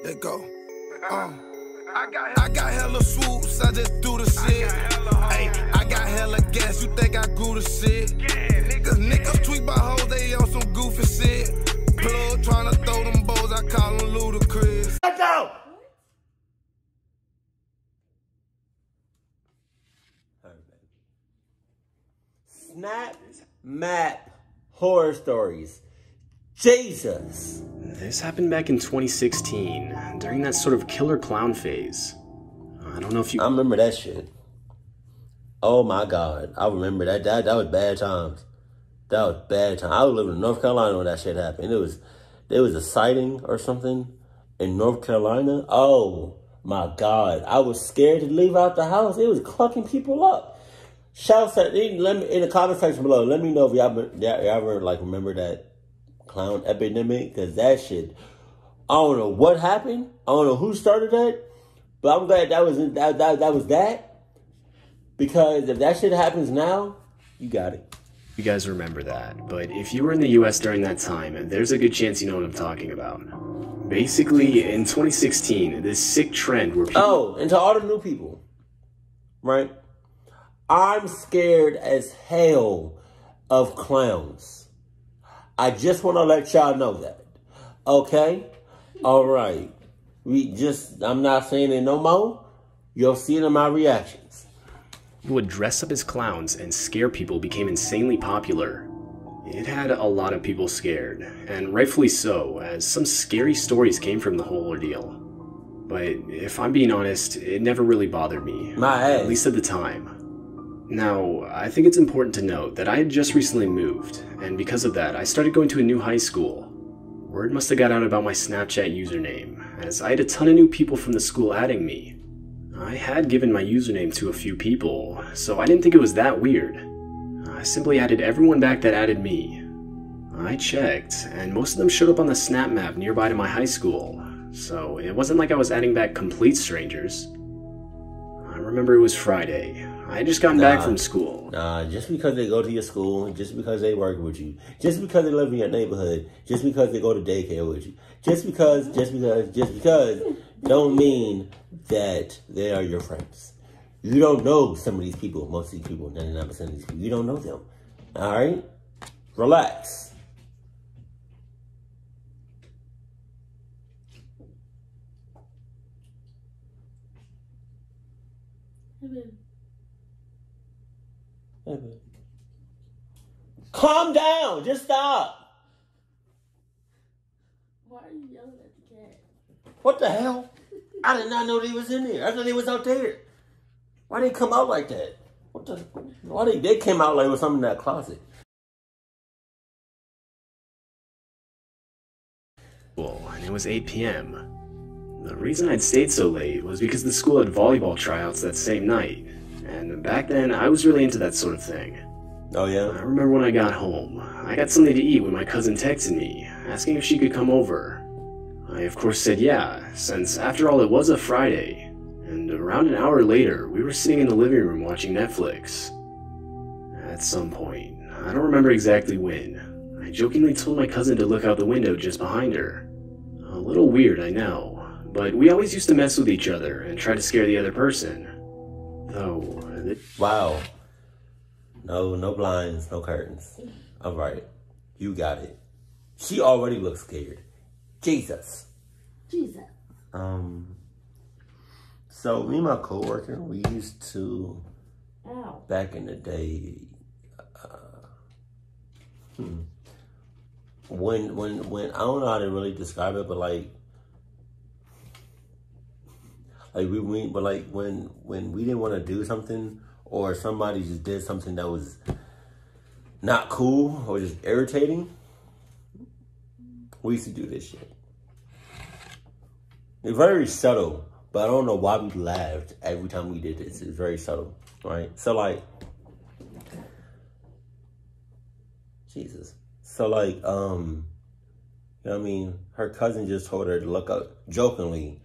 Let go. I got hella swoops, I just do the shit. Hey, I got hella gas, you think I grew the shit? Cause niggas tweet by hoes, they on some goofy shit. Plug tryna throw them bows, I call them ludicrous. Let go! Snap, map, horror stories. Jesus. This happened back in 2016, during that sort of killer clown phase. I don't know if you... I remember that shit. Oh my God. I remember that. That was bad times. That was bad times. I was living in North Carolina when that shit happened. There was a sighting or something in North Carolina. Oh my God. I was scared to leave out the house. It was clucking people up. Shout out in the comment section below. Let me know if y'all ever like remember that clown epidemic, because that shit, I don't know what happened. I don't know who started that, but I'm glad that was that. Because if that shit happens now, you got it. You guys remember that, but if you were in the US during that time, there's a good chance you know what I'm talking about. Basically, in 2016, this sick trend where people... Oh, and to all the new people, right? I'm scared as hell of clowns. I just want to let y'all know that. Okay? All right. I'm not saying it no more. You'll see it in my reactions. Who would dress up as clowns and scare people became insanely popular. It had a lot of people scared, and rightfully so, as some scary stories came from the whole ordeal. But if I'm being honest, it never really bothered me. At least at the time. Now, I think it's important to note that I had just recently moved, and because of that, I started going to a new high school. Word must have got out about my Snapchat username, as I had a ton of new people from the school adding me. I had given my username to a few people, so I didn't think it was that weird. I simply added everyone back that added me. I checked, and most of them showed up on the Snap map nearby to my high school, so it wasn't like I was adding back complete strangers. I remember it was Friday. I had just gotten back from school. Nah, just because they go to your school, just because they work with you, just because they live in your neighborhood, just because they go to daycare with you, just because, don't mean that they are your friends. You don't know some of these people, most of these people, 99% of these people. You don't know them. All right? Relax. Calm down. Just stop. Why are you yelling at the cat? What the hell? I did not know they was in there. I thought they was out there. Why they come out like that? Why they came out like with something in that closet? And it was 8 p.m. The reason I'd stayed so late was because the school had volleyball tryouts that same night. And back then, I was really into that sort of thing. Oh, yeah? I remember when I got home, I got something to eat when my cousin texted me, asking if she could come over. I of course said yeah, since after all it was a Friday, and around an hour later, we were sitting in the living room watching Netflix. At some point, I don't remember exactly when, I jokingly told my cousin to look out the window just behind her. A little weird, I know, but we always used to mess with each other and try to scare the other person. Though... Wow. No blinds, no curtains. All right. You got it. She already looks scared. Jesus. So me and my coworker, we used to, back in the day, when I don't know how to really describe it, but when we didn't want to do something, or somebody just did something that was not cool or just irritating, we used to do this shit. It's very subtle, but I don't know why we laughed every time we did this. It's very subtle, right? So Jesus. So you know what I mean? Her cousin just told her to look out, jokingly,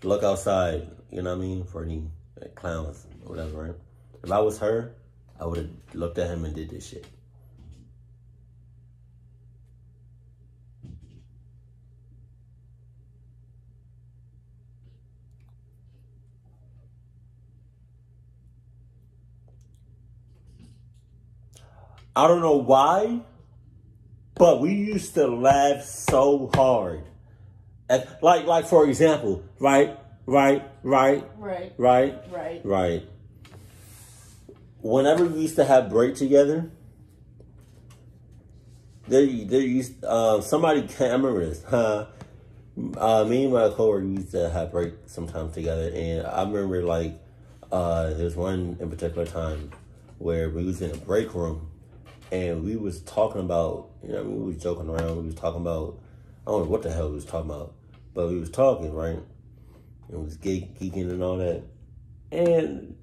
look outside, you know what I mean, for any clowns or whatever, right? If I was her, I would have looked at him and did this shit. I don't know why, but we used to laugh so hard. Like for example, right. Whenever we used to have break together, there used somebody can't remember this. Me and my coworker used to have break sometimes together, and I remember like there's one in particular time where we was in a break room, and we was talking about, we was joking around. We was talking about, I don't know what the hell we was talking about, but we was talking, right? And we was geeking and all that, and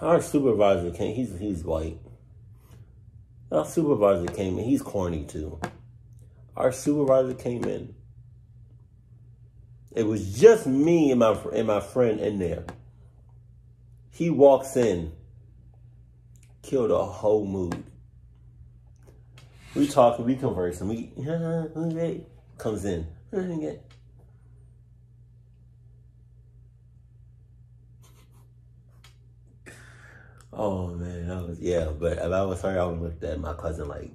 our supervisor came. He's white. Our supervisor came in. He's corny too. Our supervisor came in. It was just me and my friend in there. He walks in, killed the whole mood. We talking, we conversing. We comes in. Oh man, that was, yeah. But if I was her, I would look at my cousin like.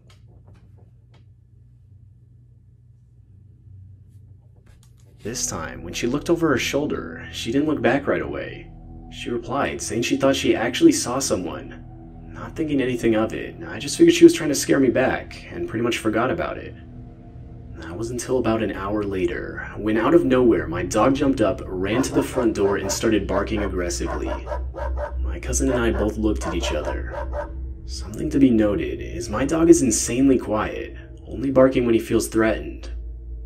This time, when she looked over her shoulder, she didn't look back right away. She replied, saying she thought she actually saw someone. Not thinking anything of it, I just figured she was trying to scare me back, and pretty much forgot about it. That was until about an hour later, when out of nowhere, my dog jumped up, ran to the front door, and started barking aggressively. My cousin and I both looked at each other. Something to be noted is my dog is insanely quiet, only barking when he feels threatened.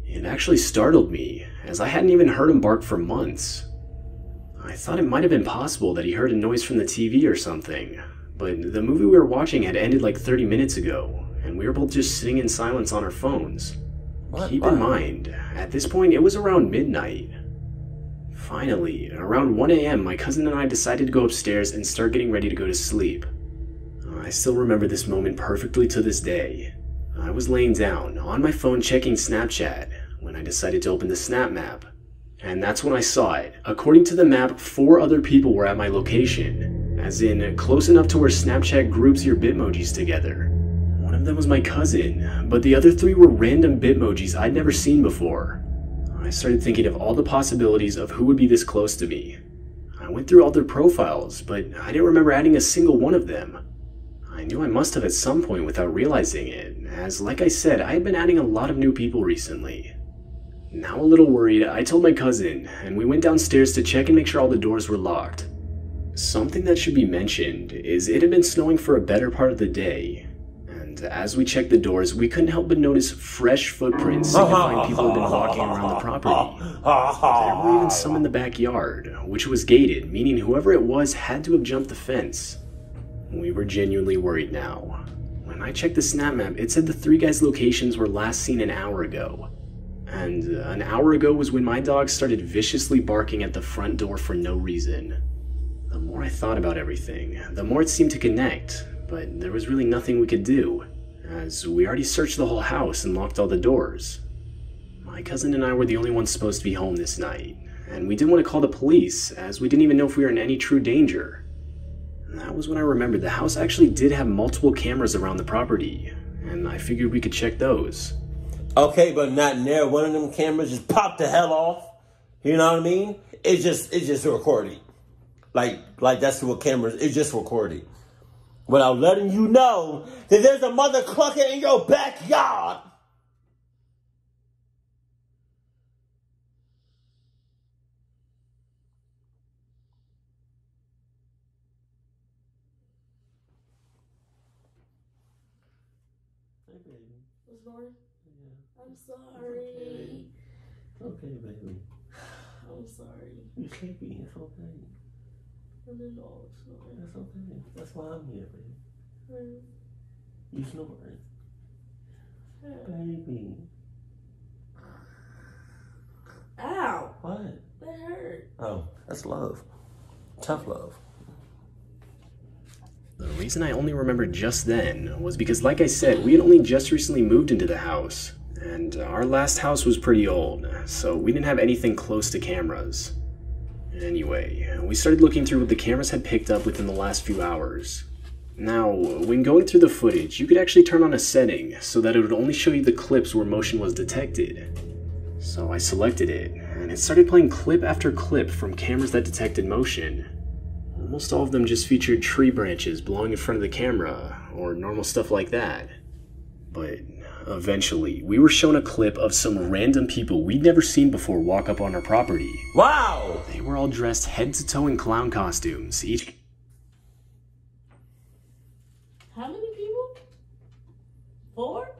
It actually startled me, as I hadn't even heard him bark for months. I thought it might have been possible that he heard a noise from the TV or something, but the movie we were watching had ended like 30 minutes ago, and we were both just sitting in silence on our phones. Keep in mind, at this point it was around midnight. Finally, around 1 a.m., my cousin and I decided to go upstairs and start getting ready to go to sleep. I still remember this moment perfectly to this day. I was laying down, on my phone checking Snapchat, when I decided to open the Snap map. And that's when I saw it. According to the map, 4 other people were at my location, as in close enough to where Snapchat groups your Bitmojis together. One of them was my cousin, but the other 3 were random Bitmojis I'd never seen before. I started thinking of all the possibilities of who would be this close to me. I went through all their profiles, but I didn't remember adding a single one of them. I knew I must have at some point without realizing it, as like I said, I had been adding a lot of new people recently. Now a little worried, I told my cousin, and we went downstairs to check and make sure all the doors were locked. Something that should be mentioned is it had been snowing for a better part of the day, and as we checked the doors, we couldn't help but notice fresh footprints signifying people had been walking around the property. There were even some in the backyard, which was gated, meaning whoever it was had to have jumped the fence. We were genuinely worried now. When I checked the Snap map, it said the 3 guys' locations were last seen an hour ago. And an hour ago was when my dog started viciously barking at the front door for no reason. The more I thought about everything, the more it seemed to connect, but there was really nothing we could do, as we already searched the whole house and locked all the doors. My cousin and I were the only ones supposed to be home this night, and we didn't want to call the police, as we didn't even know if we were in any true danger. That was when I remembered the house actually did have multiple cameras around the property, and I figured we could check those. Okay, but not in there. One of them cameras just popped the hell off. You know what I mean? It's just recording. Like that's what cameras, it's just recording. Without letting you know that there's a mother clucker in your backyard. Hey, baby. What's going? Yeah. I'm sorry. Okay, baby. I'm sorry. You sleepy? It's okay. I didn't know it's snoring. That's okay. That's why I'm here, baby. You snoring. Baby. Ow! What? That hurt. Oh, that's love. Tough love. The reason I only remembered just then was because, like I said, we had only just recently moved into the house, and our last house was pretty old, so we didn't have anything close to cameras. Anyway, we started looking through what the cameras had picked up within the last few hours. Now, when going through the footage, you could actually turn on a setting so that it would only show you the clips where motion was detected. So I selected it, and it started playing clip after clip from cameras that detected motion. Almost all of them just featured tree branches blowing in front of the camera, or normal stuff like that. But eventually, we were shown a clip of some random people we'd never seen before walk up on our property. Wow! They were all dressed head to toe in clown costumes, each... How many people? 4?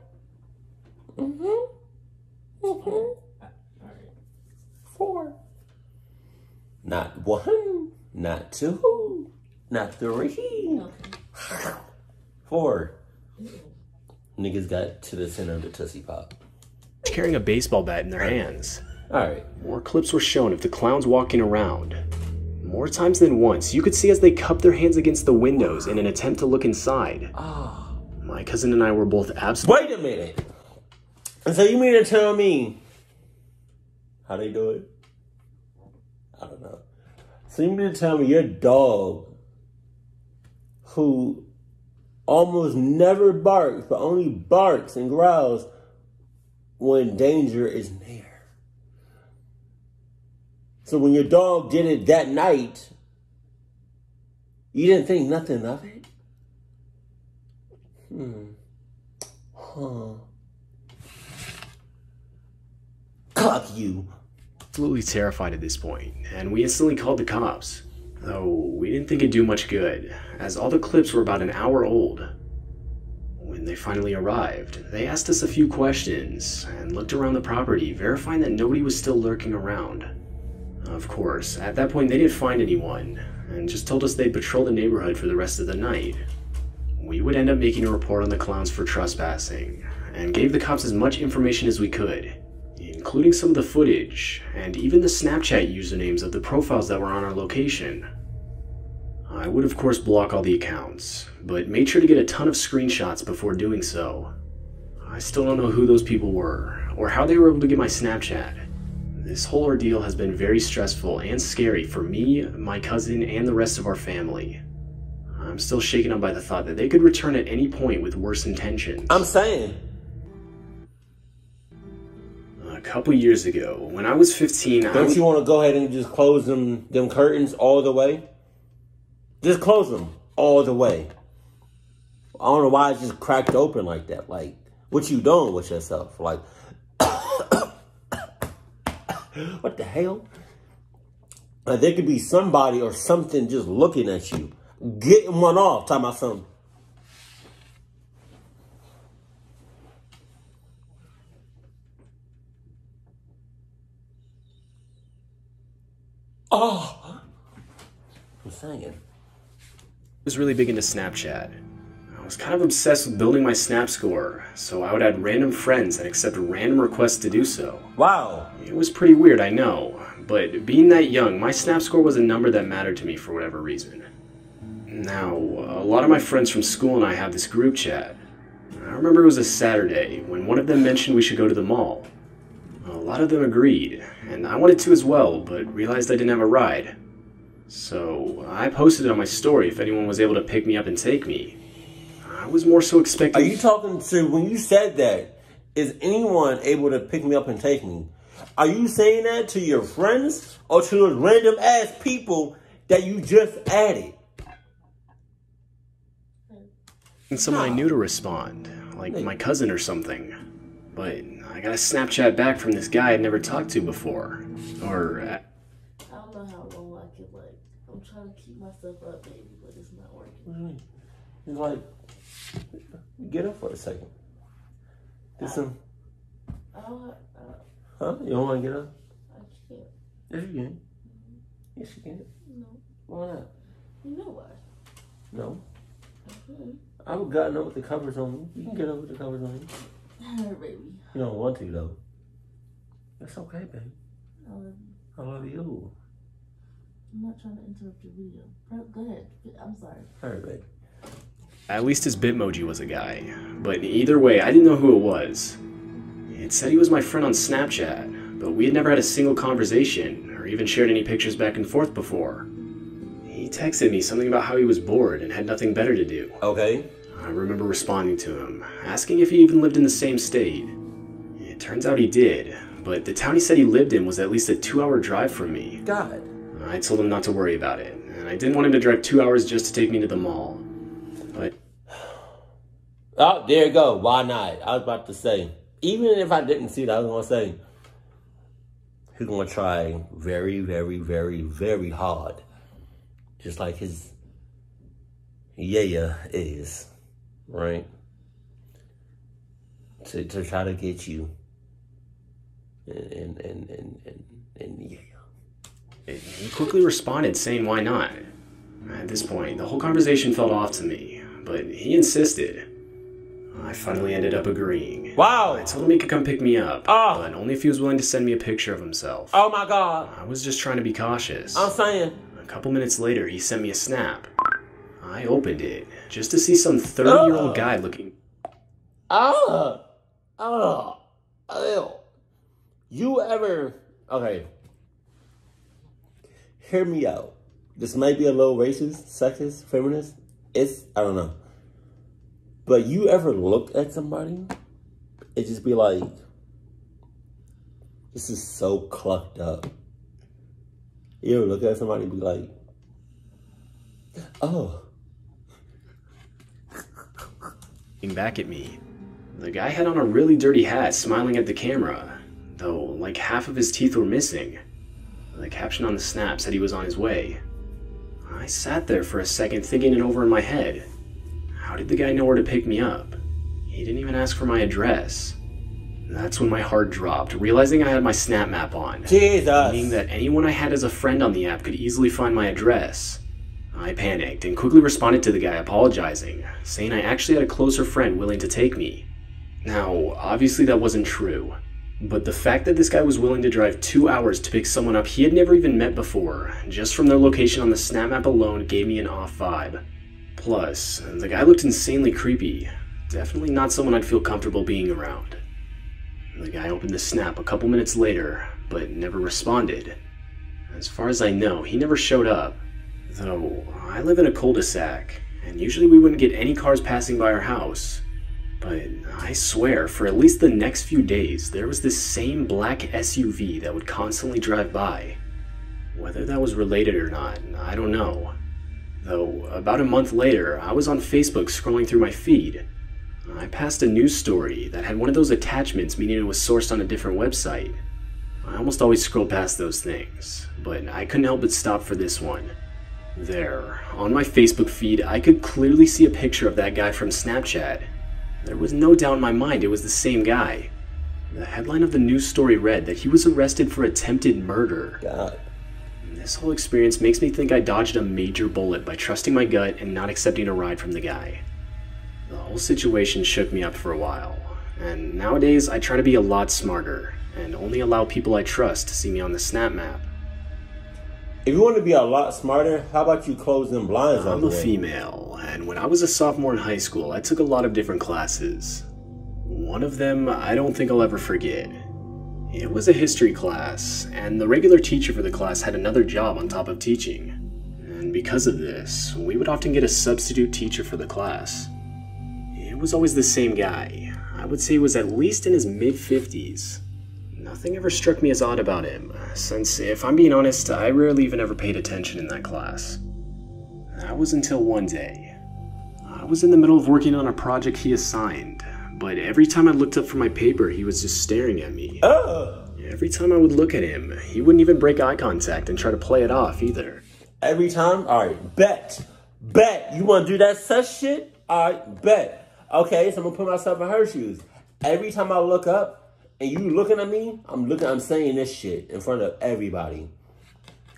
Alright. 4. Not 1, not 2, not 3. Okay. 4. Niggas got to the center of the Tootsie Pop. carrying a baseball bat in their hands. Alright. More clips were shown of the clowns walking around. More times than once, you could see as they cupped their hands against the windows in an attempt to look inside. My cousin and I were both absolutely... Wait a minute! So you mean to tell me how they do it? I don't know. So you mean to tell me your dog, who almost never barks, but only barks and growls when danger is near. So when your dog did it that night, you didn't think nothing of it? Fuck you. Absolutely terrified at this point, and we instantly called the cops. Though we didn't think it'd do much good, as all the clips were about an hour old. When they finally arrived, they asked us a few questions and looked around the property, verifying that nobody was still lurking around. Of course, at that point they didn't find anyone, and just told us they'd patrol the neighborhood for the rest of the night. We would end up making a report on the clowns for trespassing, and gave the cops as much information as we could, including some of the footage, and even the Snapchat usernames of the profiles that were on our location. I would of course block all the accounts, but made sure to get a ton of screenshots before doing so. I still don't know who those people were, or how they were able to get my Snapchat. This whole ordeal has been very stressful and scary for me, my cousin, and the rest of our family. I'm still shaken up by the thought that they could return at any point with worse intentions. I'm saying. A couple years ago, when I was 15, Don't you want to go ahead and just close them curtains all the way? Just close them all the way. I don't know why it's just cracked open like that. Like, what you doing with yourself? Like, what the hell? Like, there could be somebody or something just looking at you. Getting one off, talking about something. Oh, I'm saying. I was really big into Snapchat. I was kind of obsessed with building my Snap score, so I would add random friends and accept random requests to do so. Wow. It was pretty weird, I know, but being that young, my Snap score was a number that mattered to me for whatever reason. Now, a lot of my friends from school and I have this group chat. I remember it was a Saturday when one of them mentioned we should go to the mall. A lot of them agreed, and I wanted to as well, but realized I didn't have a ride. So I posted it on my story if anyone was able to pick me up and take me. I was more so expecting... Are you talking to, when you said that, is anyone able to pick me up and take me? Are you saying that to your friends or to those random ass people that you just added? And someone I knew to respond, like my cousin or something. But I got a Snapchat back from this guy I'd never talked to before. Or... I don't know how long I could, like, I'm trying to keep myself up, baby, but it's not working. What do you mean? It's like, get up for a second. Do some... I don't have, Huh? You don't want to get up? I can't. Yes, you can. Yes, you can. No. Why not? You know why? No. Okay. I would gotten up with the covers on me. You can get up with the covers on you. Alright, baby. You don't want to, though. That's okay, babe. I love you. I love you. I'm not trying to interrupt your video. Go ahead. I'm sorry. All right, babe. At least his Bitmoji was a guy. But either way, I didn't know who it was. It said he was my friend on Snapchat, but we had never had a single conversation or even shared any pictures back and forth before. He He texted me something about how he was bored and had nothing better to do. Okay. I remember responding to him, asking if he even lived in the same state. It turns out he did, but the town he said he lived in was at least a 2-hour drive from me. God. I told him not to worry about it, and I didn't want him to drive 2 hours just to take me to the mall. But... Oh, there you go. Why not? I was about to say, even if I didn't see it, I was going to say, he's going to try very, very, very, very hard. Just like his is, right? To try to get you. And yeah. He quickly responded saying why not. At this point, the whole conversation felt off to me, but he insisted. I finally ended up agreeing. Wow! I told him he could come pick me up, but only if he was willing to send me a picture of himself. Oh my God! I was just trying to be cautious. I'm saying. A couple minutes later, he sent me a snap. I opened it, just to see some 30-year-old guy looking... You ever... Okay. Hear me out. This might be a little racist, sexist, feminist. I don't know. But you ever look at somebody and just be like, this is so clucked up. You ever look at somebody and be like, oh. Back at me. The guy had on a really dirty hat, smiling at the camera, though like half of his teeth were missing. The caption on the snap said he was on his way. I sat there for a second thinking it over in my head. How did the guy know where to pick me up? He didn't even ask for my address. That's when my heart dropped, realizing I had my Snap map on. Jesus! Meaning that anyone I had as a friend on the app could easily find my address. I panicked and quickly responded to the guy apologizing, saying I actually had a closer friend willing to take me. Now, obviously that wasn't true, but the fact that this guy was willing to drive 2 hours to pick someone up he had never even met before, just from their location on the Snap map alone, gave me an off vibe. Plus, the guy looked insanely creepy. Definitely not someone I'd feel comfortable being around. The guy opened the Snap a couple minutes later, but never responded. As far as I know, he never showed up. Though, I live in a cul-de-sac, and usually we wouldn't get any cars passing by our house. But I swear, for at least the next few days, there was this same black SUV that would constantly drive by. Whether that was related or not, I don't know. Though, about a month later, I was on Facebook scrolling through my feed. I passed a news story that had one of those attachments, meaning it was sourced on a different website. I almost always scroll past those things, but I couldn't help but stop for this one. There, on my Facebook feed, I could clearly see a picture of that guy from Snapchat. There was no doubt in my mind it was the same guy. The headline of the news story read that he was arrested for attempted murder. God. This whole experience makes me think I dodged a major bullet by trusting my gut and not accepting a ride from the guy. The whole situation shook me up for a while, and nowadays I try to be a lot smarter and only allow people I trust to see me on the Snap map. If you want to be a lot smarter, how about you close them blinds on the way? I'm a female, and when I was a sophomore in high school, I took a lot of different classes. One of them I don't think I'll ever forget. It was a history class, and the regular teacher for the class had another job on top of teaching. And because of this, we would often get a substitute teacher for the class. It was always the same guy. I would say he was at least in his mid-50s. Nothing ever struck me as odd about him, since, if I'm being honest, I rarely even ever paid attention in that class. That was until one day. I was in the middle of working on a project he assigned, but every time I looked up from my paper, he was just staring at me. Every time I would look at him, he wouldn't even break eye contact and try to play it off either. Every time? Alright, bet. You want to do that such shit? Alright, bet. Okay, so I'm going to put myself in her shoes. Every time I look up, and you looking at me, I'm saying this shit in front of everybody.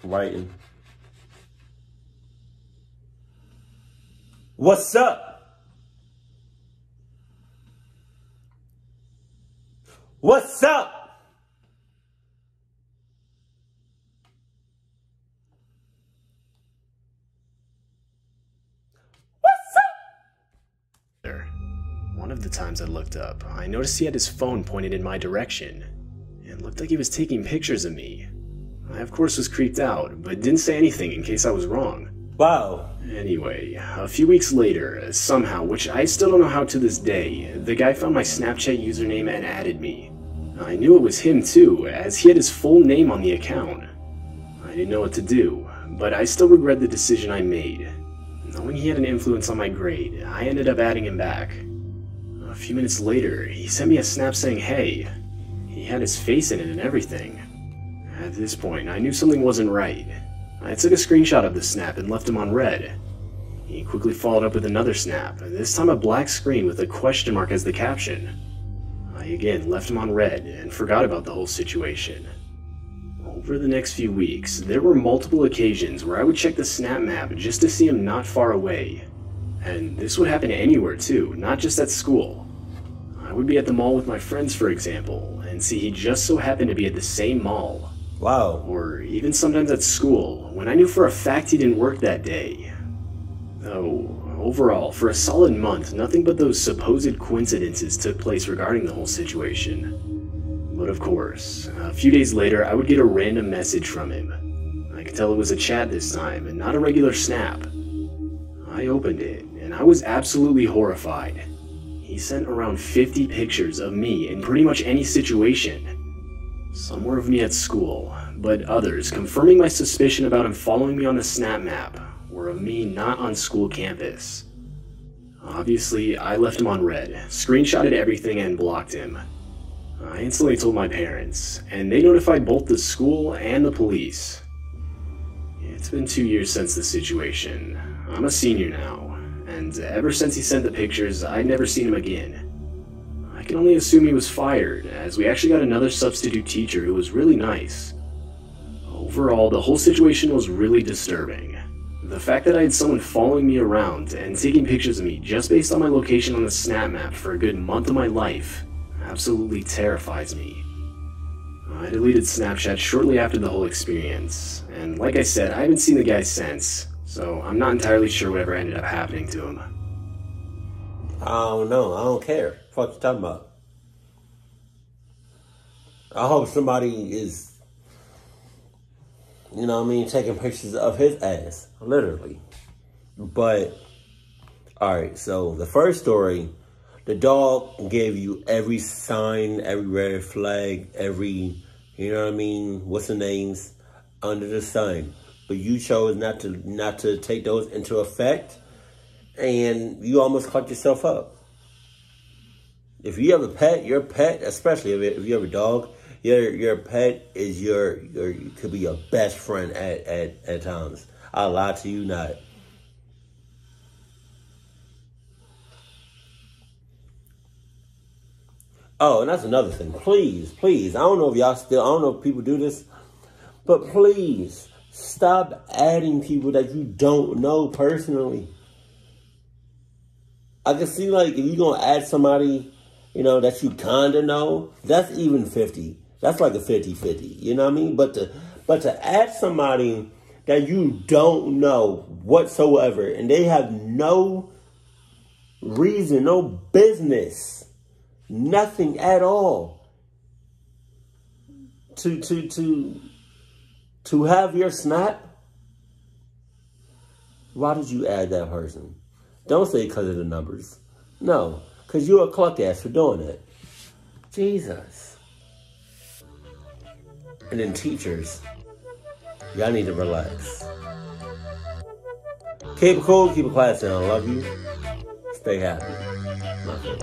Writing. What's up? What's up? What's up? There. One of the times I looked up, I noticed he had his phone pointed in my direction. It looked like he was taking pictures of me. I of course was creeped out, but didn't say anything in case I was wrong. Wow. Anyway, a few weeks later, somehow, which I still don't know how to this day, the guy found my Snapchat username and added me. I knew it was him too, as he had his full name on the account. I didn't know what to do, but I still regret the decision I made. Knowing he had an influence on my grade, I ended up adding him back. A few minutes later, he sent me a snap saying, "Hey." He had his face in it and everything. At this point, I knew something wasn't right. I took a screenshot of the snap and left him on red. He quickly followed up with another snap, this time a black screen with a question mark as the caption. I again left him on red and forgot about the whole situation. Over the next few weeks, there were multiple occasions where I would check the snap map just to see him not far away. And this would happen anywhere too, not just at school. I would be at the mall with my friends, for example, and see he just so happened to be at the same mall. Wow. Or even sometimes at school, when I knew for a fact he didn't work that day. Though, overall, for a solid month, nothing but those supposed coincidences took place regarding the whole situation. But of course, a few days later, I would get a random message from him. I could tell it was a chat this time, and not a regular snap. I opened it, and I was absolutely horrified. He sent around 50 pictures of me in pretty much any situation. Some were of me at school, but others, confirming my suspicion about him following me on the snap map, were of me not on school campus. Obviously, I left him on red, screenshotted everything, and blocked him. I instantly told my parents, and they notified both the school and the police. It's been 2 years since the situation. I'm a senior now, and ever since he sent the pictures, I'd never seen him again. I can only assume he was fired, as we actually got another substitute teacher who was really nice. Overall, the whole situation was really disturbing. The fact that I had someone following me around and taking pictures of me just based on my location on the snap map for a good month of my life absolutely terrifies me. I deleted Snapchat shortly after the whole experience, and like I said, I haven't seen the guy since, so I'm not entirely sure whatever ended up happening to him. I don't know. I don't care. What you talking about? I hope somebody is, you know what I mean, taking pictures of his ass. Literally. But, alright, so the first story, the dog gave you every sign, every red flag, every, you know what I mean, what's the names, under the sun. But you chose not to take those into effect, and you almost caught yourself up. If you have a pet, your pet, especially if you have a dog, your pet is could be your best friend at times. I'll lie to you not. Oh, and that's another thing. Please, I don't know if people do this, but please stop adding people that you don't know personally. I can see, like, if you're going to add somebody, you know, that you kind of know, that's even 50. That's like a 50-50, you know what I mean? But to add somebody that you don't know whatsoever, and they have no reason, no business, nothing at all to have your snap, why did you add that person? Don't say because of the numbers. No, because you're a cluck ass for doing it. Jesus. And then teachers, y'all need to relax. Keep it cool, keep it classy, and I love you. Stay happy. Love you.